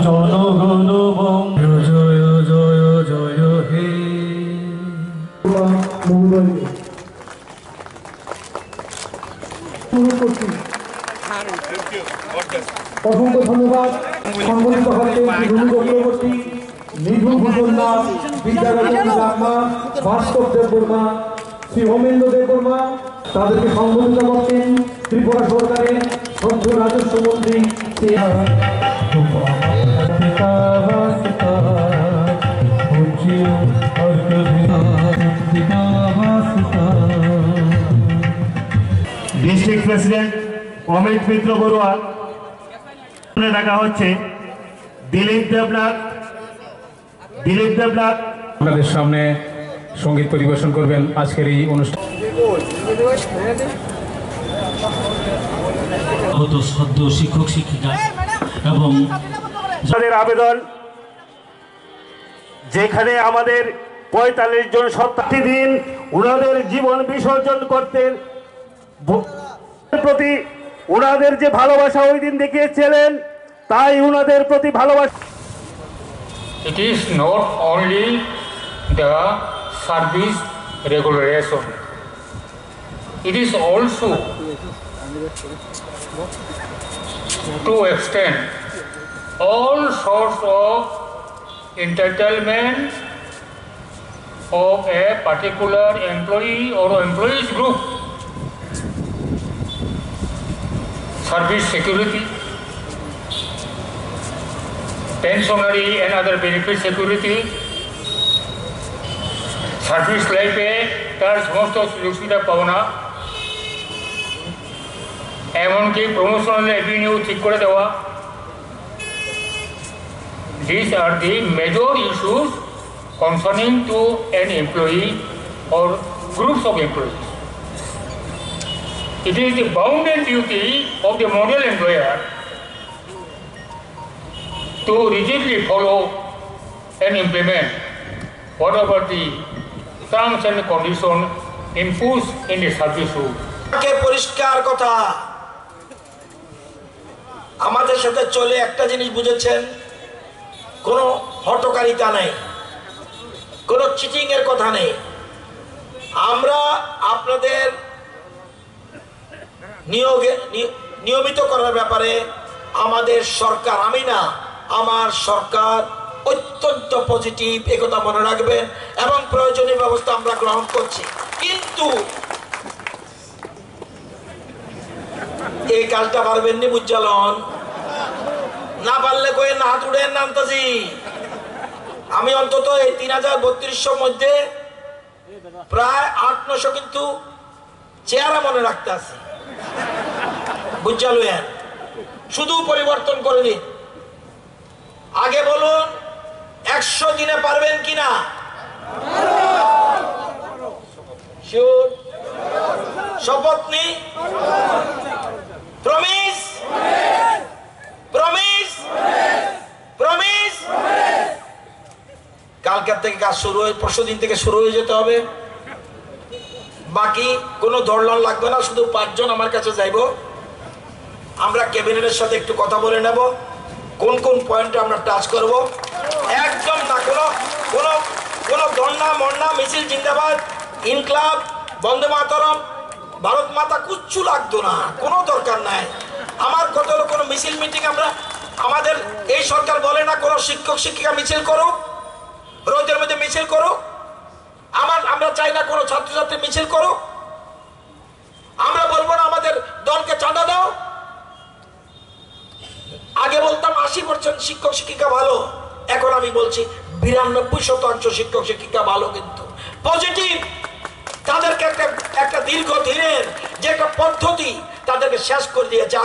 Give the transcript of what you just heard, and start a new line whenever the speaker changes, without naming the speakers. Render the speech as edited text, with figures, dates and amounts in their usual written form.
জনগণ জয় জয় জয় হে।
অসংখ্য ধন্যবাদ সম্মানিত চক্রবর্তী, নিধু ভূষণ দাস, বিদ্যারঞ্জন রামা, ভাস্কর দেববর্মা, শ্রী হোমেন্দ্র দেববর্মা, তাদেরকে সম্বোধিত করতেন ত্রিপুরা সরকারের সদ্য রাজস্ব মন্ত্রী
ডিস্ট্রিক্ট প্রেসিডেন্ট অমিত মিত্র বড়ুয়া ডাকা হচ্ছে। দিলীপ দেবনাথ
আপনাদের সামনে সঙ্গীত পরিবেশন করবেন আজকের এই অনুষ্ঠান।
সদ্য শিক্ষক শিক্ষিকা এবং
আবেদন, যেখানে আমাদের 45 জন সপ্তাহে দিন ওনাদের জীবন বিসর্জন করতে প্রতি ওনাদের যে ভালোবাসা ওই দিন দেখিয়েছিলেন, তাই ওনাদের প্রতি ভালোবাসা।
It is not only the service regulation, it is also to extend all sorts of entitlement of a particular employee or employees group, service security, pensionary and other benefit security, service life pay, তার সমস্ত সুযোগ সুবিধা পাবো না, এমনকি promotional Avenue ঠিক করে দেওয়া। These are the major issues concerning to an employee or groups of employees. It is the bounden duty of the model employer to rigidly follow and implement whatever the terms and conditions imposed in the service rule.
পরিষ্কার কথা, আমাদের সাথে চলে একটা জিনিস বুঝেছেন, কোনো হটকারিতা নেই, কোনো চিটিং এর কথা নেই। আমরা আপনাদের নিয়মিত করার ব্যাপারে আমাদের সরকার, আমি না আমার সরকার অত্যন্ত পজিটিভ, একথা মনে রাখবেন, এবং প্রয়োজনীয় ব্যবস্থা আমরা গ্রহণ করছি। কিন্তু এই কাজটা পারবেন নি বুঝালন, না পারলে কয়ে না তুড়েন নামতাজি। আমি অন্তত এই 3300 মধ্যে প্রায় 800 কিন্তু চেহারা মনে রাখতে আছি, বুঝালেন। শুধু পরিবর্তন করে দিন। আগে বলুন 100 দিনে পারবেন কিনা? শিওর? শপথ নি? প্রমিস? প্রমিস? প্রমিস? কালকের থেকে কাজ শুরু হয়ে, পরশু দিন থেকে শুরু হয়ে যেতে হবে। বাকি কোনো দরলন লাগবে না, শুধু 5 জন আমার কাছে যাইব। আমরা ক্যাবিনেটের সাথে একটু কথা বলে নেব, কোন কোন পয়েন্টে আমরা টাচ করব। একদম না কোনো কোনো কোনো দন্ডা মন্ডা মিছিল, জিন্দাবাদ, ইনকলাব, বন্দে মাতরম, ভারত মাতা কিচ্ছু লাগতো না, কোনো দরকার নাই। আমার কত হলো কোনো মিছিল মিটিং আমরা, আমাদের এই সরকার বলে না কোনো শিক্ষক শিক্ষিকা মিছিল করো, রোদের মধ্যে মিছিল করো। আমরা চাই না কোনো ছাত্রছাত্রী মিছিল করো। আমরা বলবো না আমাদের দলকে চাঁদা দাও। আগে বলতাম 80% শিক্ষক শিক্ষিকা ভালো, এখন আমি বলছি 92% শিক্ষক শিক্ষিকা ভালো, কিন্তু পজিটিভ। তাদেরকে একটা দীর্ঘ দিনের যে একটা পদ্ধতি তাদেরকে শেষ করে দিয়েছে।